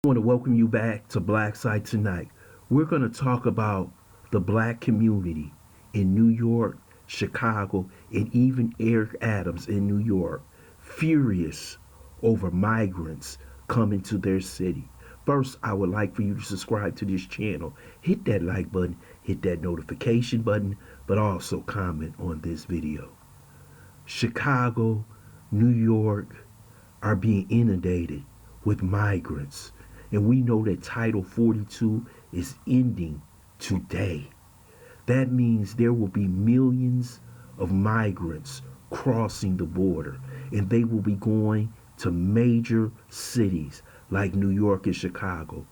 I want to welcome you back to Black Side Tonight. We're going to talk about the black community in New York, Chicago, and even Eric Adams in New York, furious over migrants coming to their city. First, I would like for you to subscribe to this channel, hit that like button, hit that notification button, but also comment on this video. Chicago, New York are being inundated with migrants. And we know that Title 42 is ending today. That means there will be millions of migrants crossing the border, and they will be going to major cities like New York and Chicago.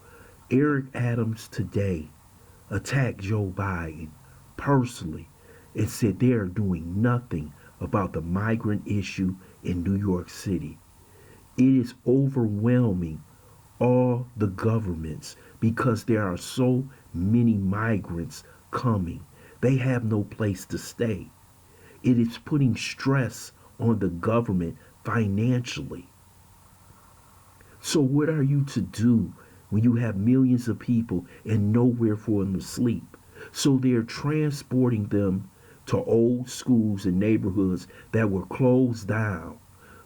Eric Adams today attacked Joe Biden personally and said they are doing nothing about the migrant issue in New York City. It is overwhelming all the governments because there are so many migrants coming. They have no place to stay. It is putting stress on the government financially. So what are you to do when you have millions of people and nowhere for them to sleep? So they're transporting them to old schools and neighborhoods that were closed down.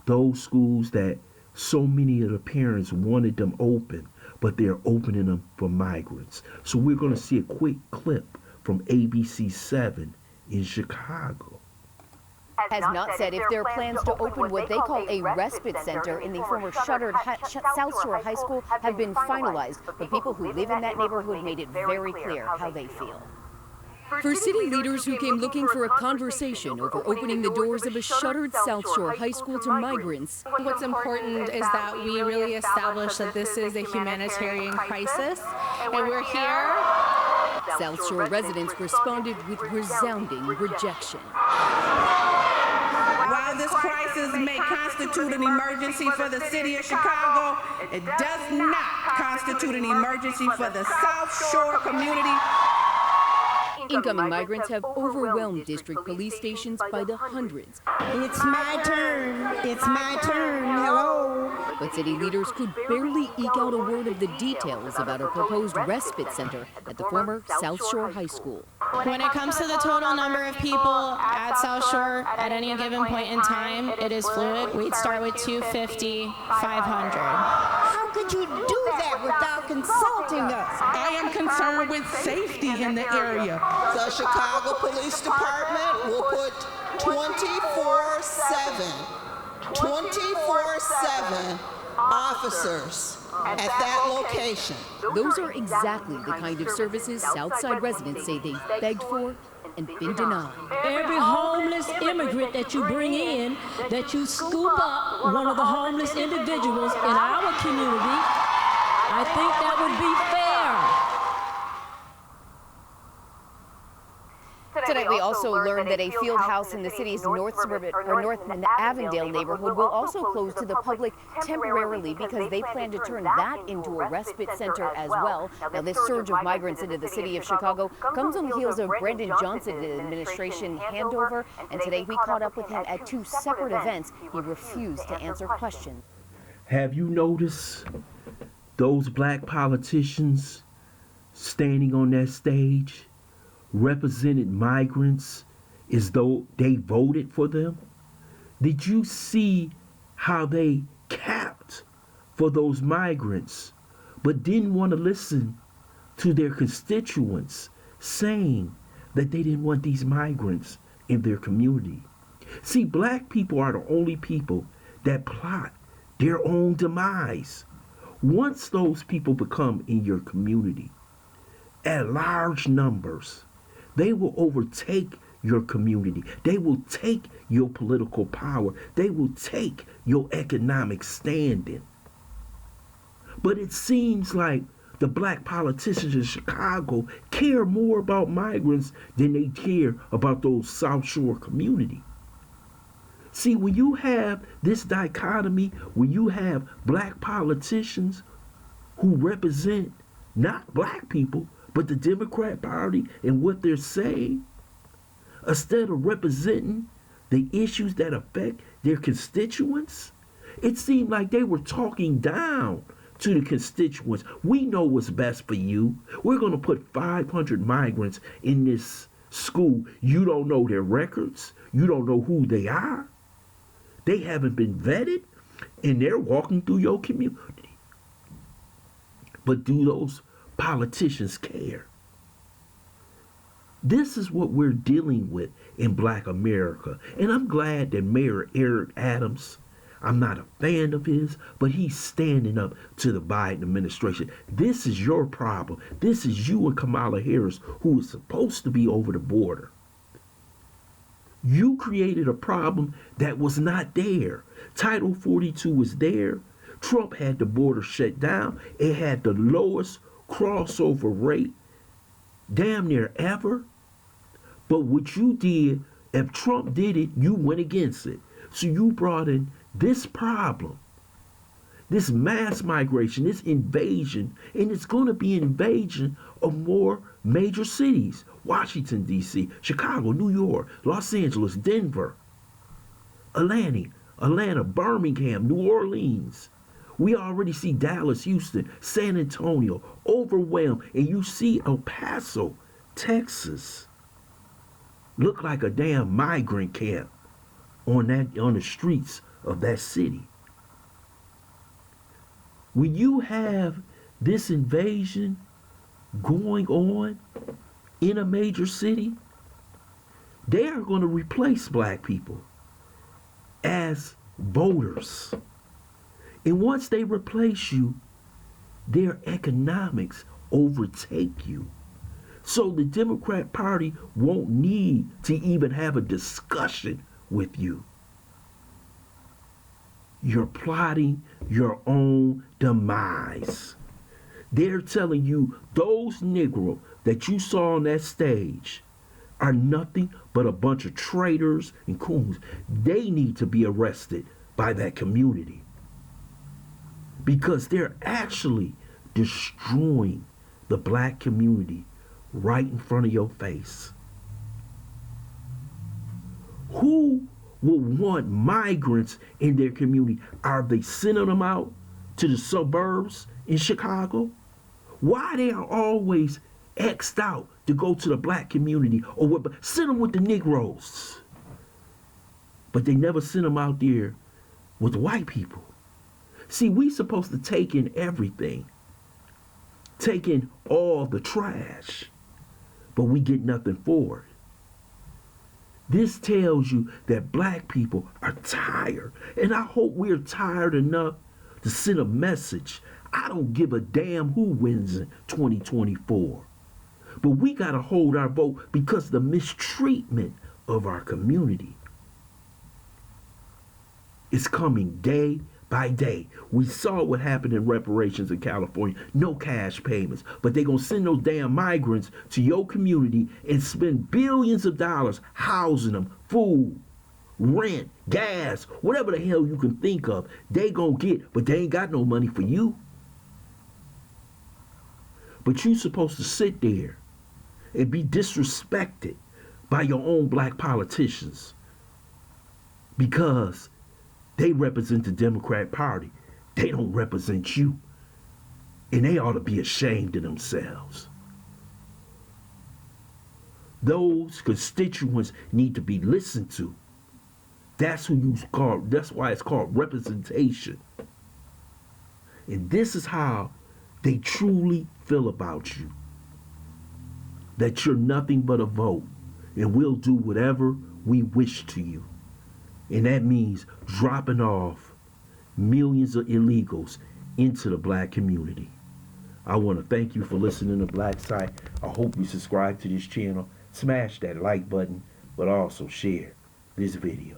Those schools that so many of the parents wanted them open, but they're opening them for migrants. So we're going to see a quick clip from ABC 7 in Chicago. Has not said if their plans to open what they call a respite center in the former shuttered South Shore High School have been finalized. But people who live in that neighborhood made it very clear how they feel. For city leaders who came looking for a conversation over opening the doors of a shuttered South Shore High School to migrants. What's important is that we really establish that this is a humanitarian crisis, and we're here. South Shore residents responded with resounding rejection. While this crisis may constitute an emergency for the city of Chicago, it does not constitute an emergency for the South Shore community. Incoming migrants have overwhelmed district police stations by the hundreds. It's my turn. It's my turn. Hello. But city leaders could barely eke out a word of the details about a proposed respite center at the former South Shore High School. When it comes to the total number of people at South Shore at any given point in time, it is fluid. We'd start with 250, 500. How could you do that without consulting us? I am concerned with safety in the area. The Chicago Police Department will put 24/7 officers at that location. Those are exactly the kind of services Southside residents say they've begged for and been denied. Every homeless immigrant that you bring in, that you scoop up one of the homeless individuals in our community, I think that would be fair. Tonight we also learned that a field house in the city's North Avondale neighborhood will also close to the public temporarily because they plan to turn that into a respite center as well. Now this surge of migrants into the city of Chicago comes on the heels of Brendan Johnson's administration handover, and today we caught up with him at two separate events. He refused to answer questions. Have you noticed those black politicians standing on that stage represented migrants as though they voted for them? Did you see how they capped for those migrants but didn't want to listen to their constituents saying that they didn't want these migrants in their community? See, black people are the only people that plot their own demise. Once those people become in your community at large numbers, they will overtake your community. They will take your political power. They will take your economic standing. But it seems like the black politicians in Chicago care more about migrants than they care about those South Shore community. See, when you have this dichotomy, when you have black politicians who represent not black people, but the Democrat Party and what they're saying, instead of representing the issues that affect their constituents, it seemed like they were talking down to the constituents. We know what's best for you. We're going to put 500 migrants in this school. You don't know their records. You don't know who they are. They haven't been vetted, and they're walking through your community. But do those politicians care? This is what we're dealing with in Black America. And I'm glad that Mayor Eric Adams, I'm not a fan of his, but he's standing up to the Biden administration. This is your problem. This is you and Kamala Harris, who is supposed to be over the border. You created a problem that was not there. Title 42 was there. Trump had the border shut down. It had the lowest crossover rate damn near ever. But what you did, if Trump did it, you went against it. So you brought in this problem, this mass migration, this invasion, and it's going to be an invasion of more major cities. Washington, D.C., Chicago, New York, Los Angeles, Denver, Atlanta, Birmingham, New Orleans. We already see Dallas, Houston, San Antonio, overwhelmed. And you see El Paso, Texas, look like a damn migrant camp on the streets of that city. When you have this invasion going on in a major city, they are going to replace black people as voters. And once they replace you, their economics overtake you. So the Democrat Party won't need to even have a discussion with you. You're plotting your own demise. They're telling you those Negro that you saw on that stage are nothing but a bunch of traitors and coons. They need to be arrested by that community because they're actually destroying the black community right in front of your face. Who will want migrants in their community? Are they sending them out to the suburbs in Chicago? Why they are always X'd out to go to the black community or what? Send them with the Negroes. But they never send them out there with the white people. See, we supposed to take in everything. Take in all the trash. But we get nothing for it. This tells you that black people are tired. And I hope we're tired enough to send a message. I don't give a damn who wins in 2024. But we got to hold our vote because of the mistreatment of our community is coming day by day. We saw what happened in reparations in California. No cash payments. But they're going to send those damn migrants to your community and spend billions of dollars housing them, food, rent, gas, whatever the hell you can think of. They going to get, but they ain't got no money for you. But you supposed to sit there and be disrespected by your own black politicians because they represent the Democrat Party. They don't represent you. And they ought to be ashamed of themselves. Those constituents need to be listened to. That's why it's called representation. And this is how they truly feel about you. That you're nothing but a vote. And we'll do whatever we wish to you. And that means dropping off millions of illegals into the black community. I want to thank you for listening to Black Site. I hope you subscribe to this channel. Smash that like button, but also share this video.